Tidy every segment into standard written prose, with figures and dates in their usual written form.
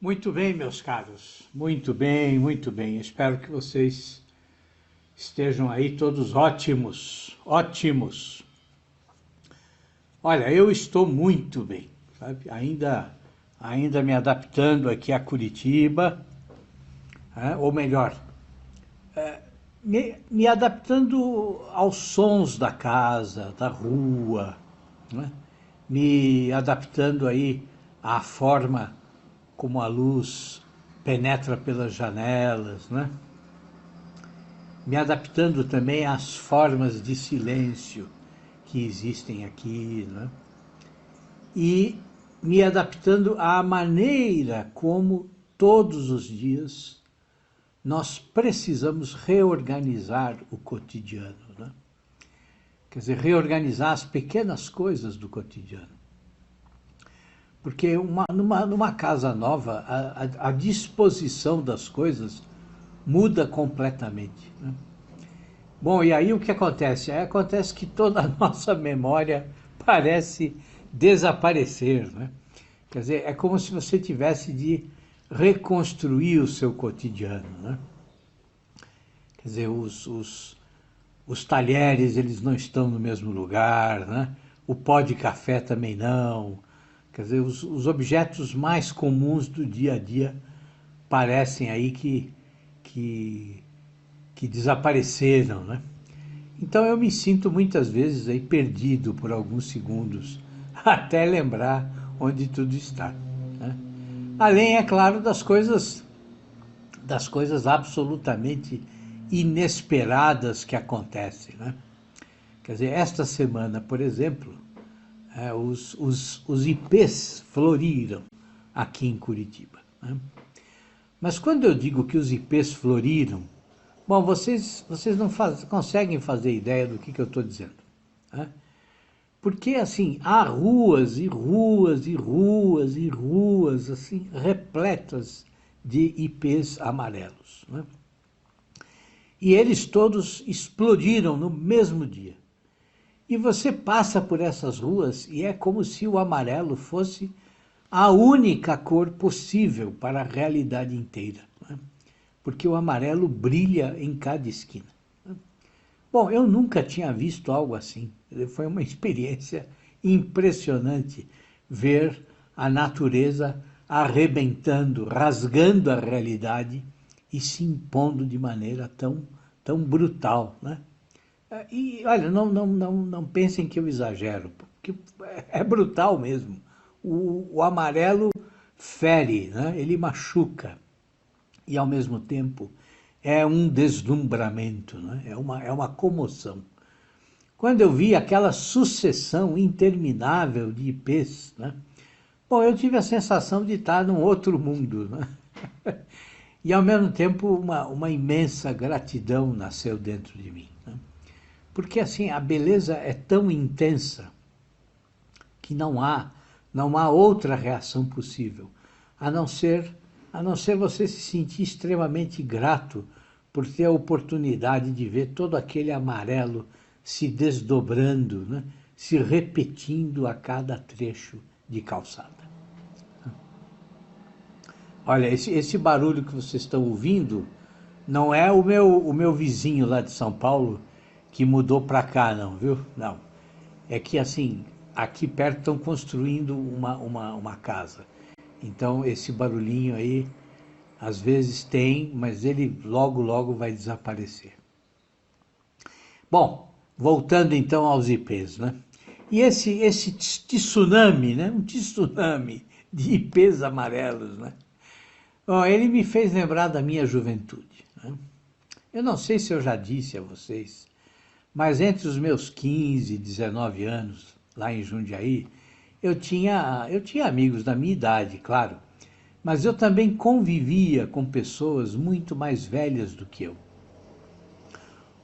Muito bem, meus caros. Muito bem, muito bem. Espero que vocês estejam aí todos ótimos, ótimos. Olha, eu estou muito bem, sabe? Ainda me adaptando aqui a Curitiba, né? Ou melhor, me adaptando aos sons da casa, da rua, né? Me adaptando aí à forma como a luz penetra pelas janelas, né? Me adaptando também às formas de silêncio que existem aqui, né? E me adaptando à maneira como todos os dias nós precisamos reorganizar o cotidiano, né? Quer dizer, reorganizar as pequenas coisas do cotidiano. Porque numa casa nova, a disposição das coisas muda completamente, né? Bom, e aí o que acontece? Aí acontece que toda a nossa memória parece desaparecer, né? Quer dizer, é como se você tivesse de reconstruir o seu cotidiano, né? Quer dizer, os talheres, eles não estão no mesmo lugar, né? O pó de café também não. Quer dizer, os objetos mais comuns do dia a dia parecem aí que, que desapareceram, né? Então eu me sinto muitas vezes aí perdido por alguns segundos, até lembrar onde tudo está, né? Além, é claro, das coisas absolutamente inesperadas que acontecem, né? Quer dizer, esta semana, por exemplo, os ipês floriram aqui em Curitiba, né? Mas quando eu digo que os ipês floriram, bom, vocês não conseguem fazer ideia do que eu estou dizendo, né? Porque, assim, há ruas e ruas e ruas e ruas, assim, repletas de ipês amarelos, né? E eles todos explodiram no mesmo dia. E você passa por essas ruas e é como se o amarelo fosse a única cor possível para a realidade inteira, né? Porque o amarelo brilha em cada esquina. Bom, eu nunca tinha visto algo assim. Foi uma experiência impressionante ver a natureza arrebentando, rasgando a realidade e se impondo de maneira tão brutal, né? E olha, não pensem que eu exagero, porque é brutal mesmo. O amarelo fere, né? Ele machuca e ao mesmo tempo é um deslumbramento, né? É uma comoção. Quando eu vi aquela sucessão interminável de ipês, né? Bom, eu tive a sensação de estar num outro mundo, né? E ao mesmo tempo uma imensa gratidão nasceu dentro de mim, né? Porque assim, a beleza é tão intensa que não há outra reação possível, a não ser, a não ser você se sentir extremamente grato por ter a oportunidade de ver todo aquele amarelo se desdobrando, né? Se repetindo a cada trecho de calçada. Olha, esse barulho que vocês estão ouvindo não é o meu vizinho lá de São Paulo que mudou para cá, não, viu? Não. É que, assim, aqui perto estão construindo uma casa. Então, esse barulhinho aí, às vezes tem, mas ele logo vai desaparecer. Bom, voltando então aos ipês, né? E esse tsunami, né? Um tsunami de ipês amarelos, né? Bom, ele me fez lembrar da minha juventude, né? Eu não sei se eu já disse a vocês, mas entre os meus 15 e 19 anos, lá em Jundiaí, eu tinha amigos da minha idade, claro, mas eu também convivia com pessoas muito mais velhas do que eu.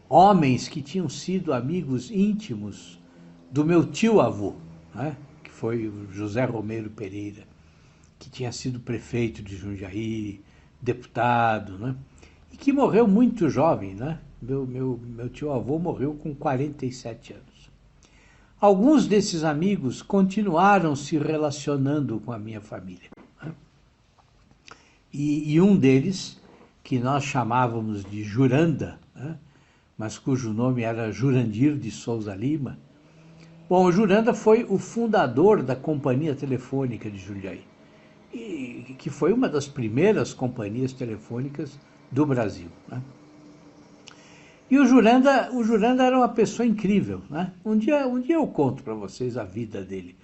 Homens que tinham sido amigos íntimos do meu tio-avô, né? Que foi o José Romeiro Pereira, que tinha sido prefeito de Jundiaí, deputado, né? E que morreu muito jovem, né? Meu tio-avô morreu com 47 anos. Alguns desses amigos continuaram se relacionando com a minha família, né? E um deles, que nós chamávamos de Juranda, né? Mas cujo nome era Jurandir de Souza Lima. Bom, o Juranda foi o fundador da Companhia Telefônica de Jundiaí, que foi uma das primeiras companhias telefônicas do Brasil, né? E o Juranda era uma pessoa incrível, né? Um dia eu conto para vocês a vida dele,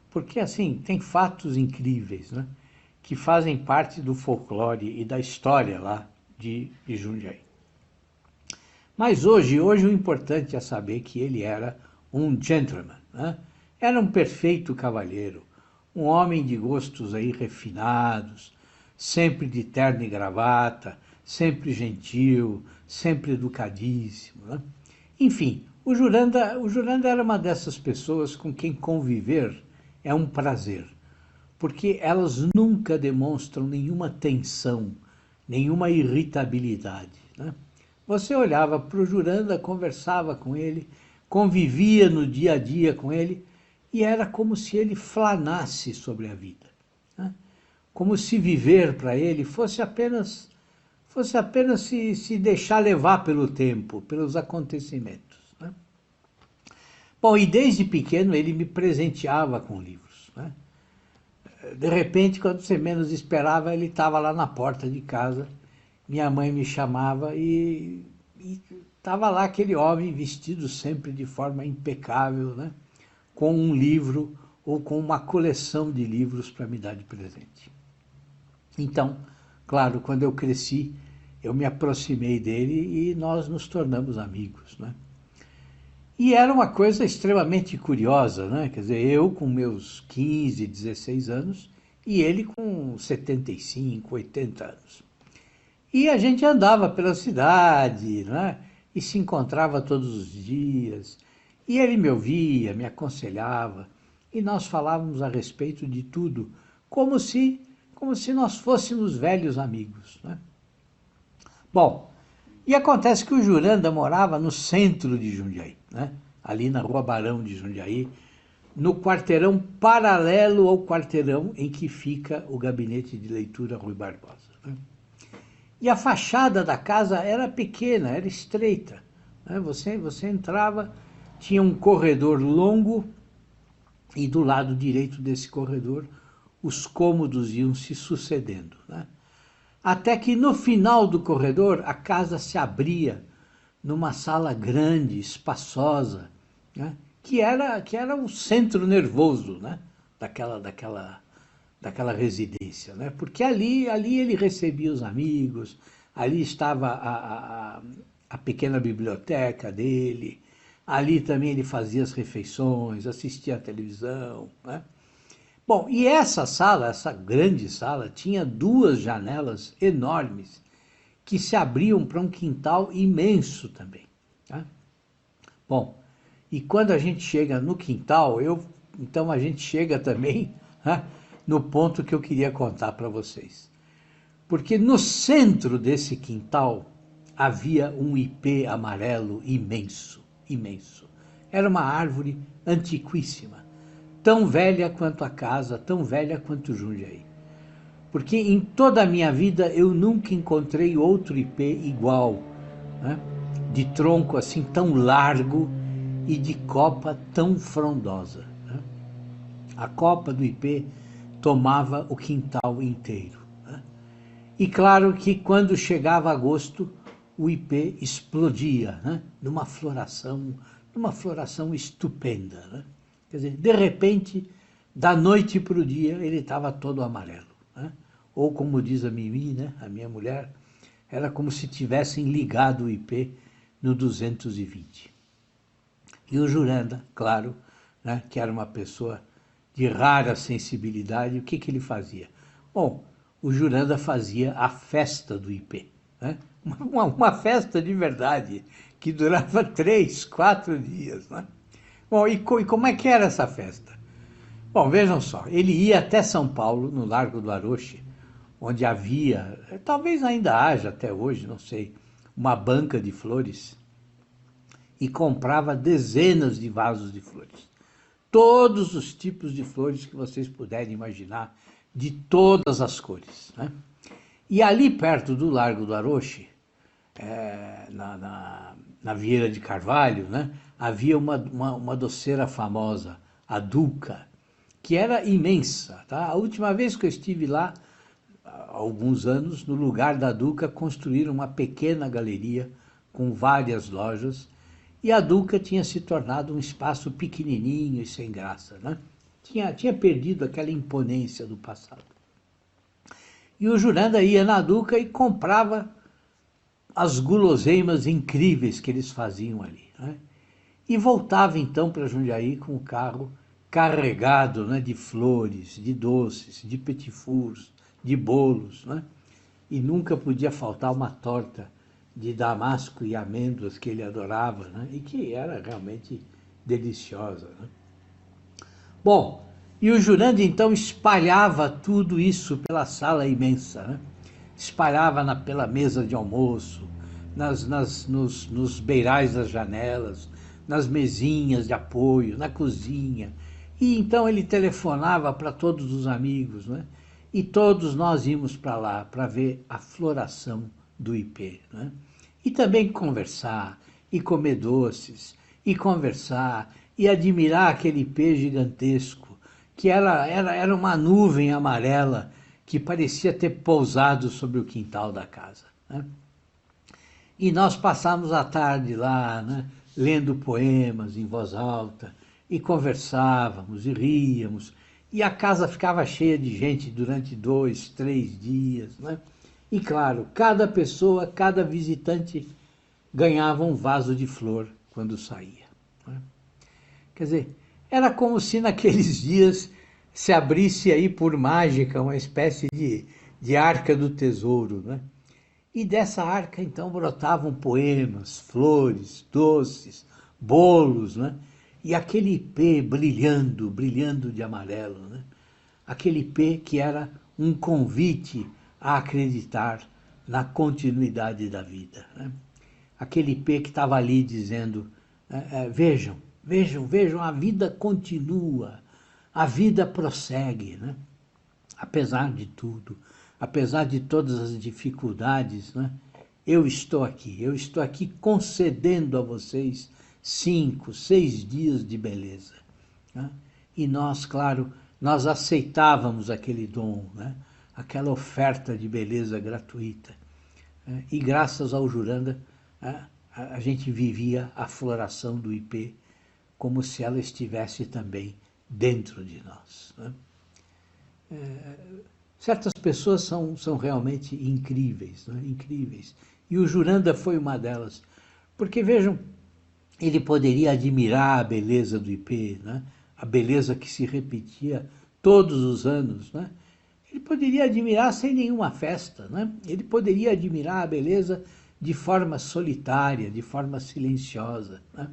porque assim, tem fatos incríveis, né? Que fazem parte do folclore e da história lá de Jundiaí. Mas hoje o importante é saber que ele era um gentleman, né? Era um perfeito cavalheiro, um homem de gostos aí refinados, sempre de terno e gravata, sempre gentil, sempre educadíssimo, né? Enfim, o Juranda era uma dessas pessoas com quem conviver é um prazer, porque elas nunca demonstram nenhuma tensão, nenhuma irritabilidade, né? Você olhava para o Juranda, conversava com ele, convivia no dia a dia com ele, e era como se ele flanasse sobre a vida, né? Como se viver para ele fosse apenas se deixar levar pelo tempo, pelos acontecimentos, né? Bom, e desde pequeno ele me presenteava com livros, né? De repente, quando você menos esperava, ele estava lá na porta de casa, minha mãe me chamava e estava lá aquele homem vestido sempre de forma impecável, né? Com um livro ou com uma coleção de livros para me dar de presente. Então, claro, quando eu cresci, eu me aproximei dele e nós nos tornamos amigos, né? E era uma coisa extremamente curiosa, né? Quer dizer, eu com meus 15, 16 anos e ele com 75, 80 anos. E a gente andava pela cidade, né? E se encontrava todos os dias. E ele me ouvia, me aconselhava, e nós falávamos a respeito de tudo, como se nós fôssemos velhos amigos, né? Bom, e acontece que o Juranda morava no centro de Jundiaí, né? Ali na Rua Barão de Jundiaí, no quarteirão paralelo ao quarteirão em que fica o gabinete de leitura Rui Barbosa, né? E a fachada da casa era pequena, era estreita, né? Você entrava, tinha um corredor longo e do lado direito desse corredor os cômodos iam se sucedendo, né? Até que no final do corredor a casa se abria numa sala grande, espaçosa, né? que era o centro nervoso, né? daquela residência, né? Porque ali ele recebia os amigos, ali estava a pequena biblioteca dele, ali também ele fazia as refeições, assistia à televisão, né? Bom, e essa sala, essa grande sala, tinha duas janelas enormes que se abriam para um quintal imenso também, tá? Bom, e quando a gente chega no quintal, então a gente chega também, né, no ponto que eu queria contar para vocês. Porque no centro desse quintal havia um ipê amarelo imenso, imenso. Era uma árvore antiquíssima, tão velha quanto a casa, tão velha quanto Jundiaí. Porque em toda a minha vida eu nunca encontrei outro ipê igual, né? De tronco assim tão largo e de copa tão frondosa, né? A copa do ipê tomava o quintal inteiro, né? E claro que quando chegava agosto, o ipê explodia, né? Numa floração estupenda, né? Quer dizer, de repente, da noite para o dia, ele estava todo amarelo, né? Ou como diz a Mimi, né, a minha mulher, era como se tivessem ligado o ipê no 220. E o Juranda, claro, né, que era uma pessoa de rara sensibilidade, o que ele fazia? Bom, o Juranda fazia a festa do ipê, né? Uma festa de verdade, que durava 3, 4 dias, né? Bom, e como é que era essa festa? Bom, vejam só, ele ia até São Paulo, no Largo do Aroche, onde havia, talvez ainda haja até hoje, não sei, uma banca de flores, e comprava dezenas de vasos de flores. Todos os tipos de flores que vocês puderem imaginar, de todas as cores, né? E ali perto do Largo do Aroche, na Vieira de Carvalho, né, havia uma doceira famosa, a Duca, que era imensa. Tá? A última vez que eu estive lá, há alguns anos, no lugar da Duca, construíram uma pequena galeria com várias lojas, e a Duca tinha se tornado um espaço pequenininho e sem graça. Né? Tinha perdido aquela imponência do passado. E o Juranda ia na Duca e comprava as guloseimas incríveis que eles faziam ali. Né? E voltava então para Jundiaí com o carro carregado, né, de flores, de doces, de petit-fours, de bolos. Né? E nunca podia faltar uma torta de damasco e amêndoas que ele adorava, né? E que era realmente deliciosa. Né? Bom, e o Juranda então espalhava tudo isso pela sala imensa, né? Espalhava pela mesa de almoço, nos beirais das janelas, nas mesinhas de apoio, na cozinha. E então ele telefonava para todos os amigos, né? E todos nós íamos para lá para ver a floração do ipê. Né? E também conversar, e comer doces, e conversar, e admirar aquele ipê gigantesco, que era uma nuvem amarela que parecia ter pousado sobre o quintal da casa. Né? E nós passamos a tarde lá, né, lendo poemas em voz alta, e conversávamos, e ríamos, e a casa ficava cheia de gente durante 2, 3 dias. Né? E claro, cada pessoa, cada visitante ganhava um vaso de flor quando saía. Né? Quer dizer, era como se naqueles dias se abrisse aí por mágica uma espécie de arca do tesouro. Né? E dessa arca então brotavam poemas, flores, doces, bolos, né? E aquele ipê brilhando, brilhando de amarelo. Né? Aquele ipê que era um convite a acreditar na continuidade da vida. Né? Aquele ipê que estava ali dizendo, vejam, vejam, vejam, a vida continua, a vida prossegue. Né? Apesar de tudo, apesar de todas as dificuldades, né? Eu estou aqui concedendo a vocês 5, 6 dias de beleza. Né? E nós, claro, nós aceitávamos aquele dom, né? Aquela oferta de beleza gratuita. Né? E graças ao Juranda, a gente vivia a floração do ipê como se ela estivesse também dentro de nós. Né? Certas pessoas são realmente incríveis, né? Incríveis. E o Juranda foi uma delas. Porque, vejam, ele poderia admirar a beleza do ipê, né? A beleza que se repetia todos os anos. Né? Ele poderia admirar sem nenhuma festa. Né? Ele poderia admirar a beleza de forma solitária, de forma silenciosa. Né?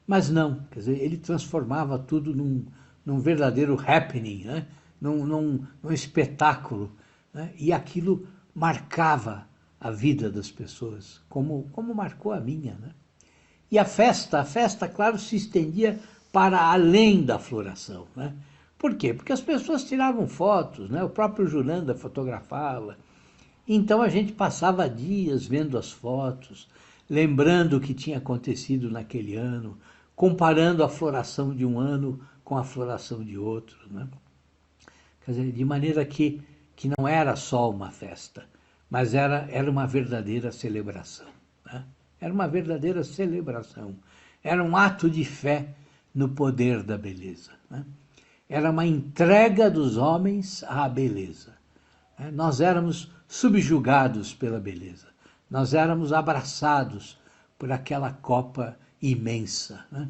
Mas não, quer dizer, ele transformava tudo num verdadeiro happening, né? num espetáculo. Né? E aquilo marcava a vida das pessoas, como marcou a minha. Né? E a festa, claro, se estendia para além da floração. Né? Por quê? Porque as pessoas tiravam fotos, né? O próprio Juranda fotografava. Então a gente passava dias vendo as fotos, lembrando o que tinha acontecido naquele ano, comparando a floração de um ano com a floração de outro. Né? Quer dizer, de maneira que não era só uma festa, mas era uma verdadeira celebração. Né? Era uma verdadeira celebração. Era um ato de fé no poder da beleza. Né? Era uma entrega dos homens à beleza. Né? Nós éramos subjugados pela beleza. Nós éramos abraçados por aquela copa imensa. Né?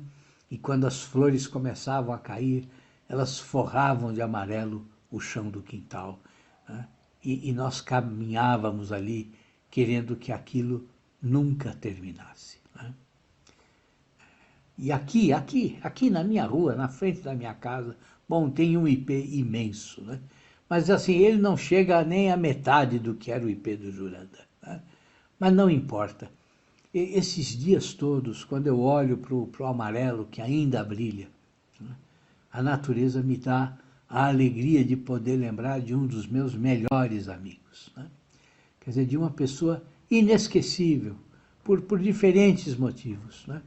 E quando as flores começavam a cair, elas forravam de amarelo o chão do quintal. Né? E nós caminhávamos ali querendo que aquilo nunca terminasse. Né? E aqui na minha rua, na frente da minha casa, bom, tem um ipê imenso. Né? Mas assim, ele não chega nem à metade do que era o ipê do Juranda. Né? Mas não importa. Esses dias todos, quando eu olho para o amarelo que ainda brilha, né? A natureza me dá a alegria de poder lembrar de um dos meus melhores amigos. Né? quer dizer, de uma pessoa inesquecível, por diferentes motivos, né?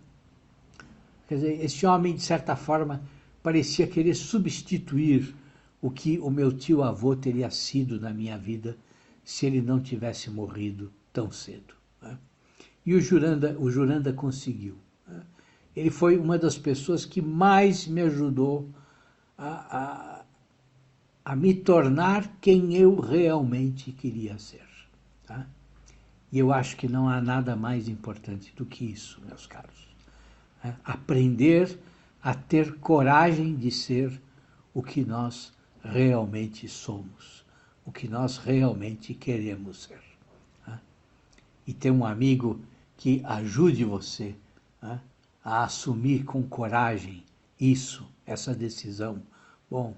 Quer dizer, esse homem, de certa forma, parecia querer substituir o que o meu tio-avô teria sido na minha vida se ele não tivesse morrido tão cedo, né? E o Juranda conseguiu, né? Ele foi uma das pessoas que mais me ajudou a me tornar quem eu realmente queria ser, tá? E eu acho que não há nada mais importante do que isso, meus caros, né? Aprender a ter coragem de ser o que nós realmente somos, o que nós realmente queremos ser, né? E ter um amigo que ajude você, né, a assumir com coragem isso, essa decisão. Bom,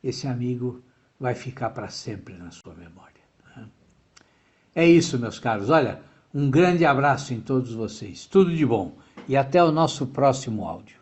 esse amigo vai ficar para sempre na sua memória, né? É isso, meus caros. Olha, um grande abraço em todos vocês. Tudo de bom. E até o nosso próximo áudio.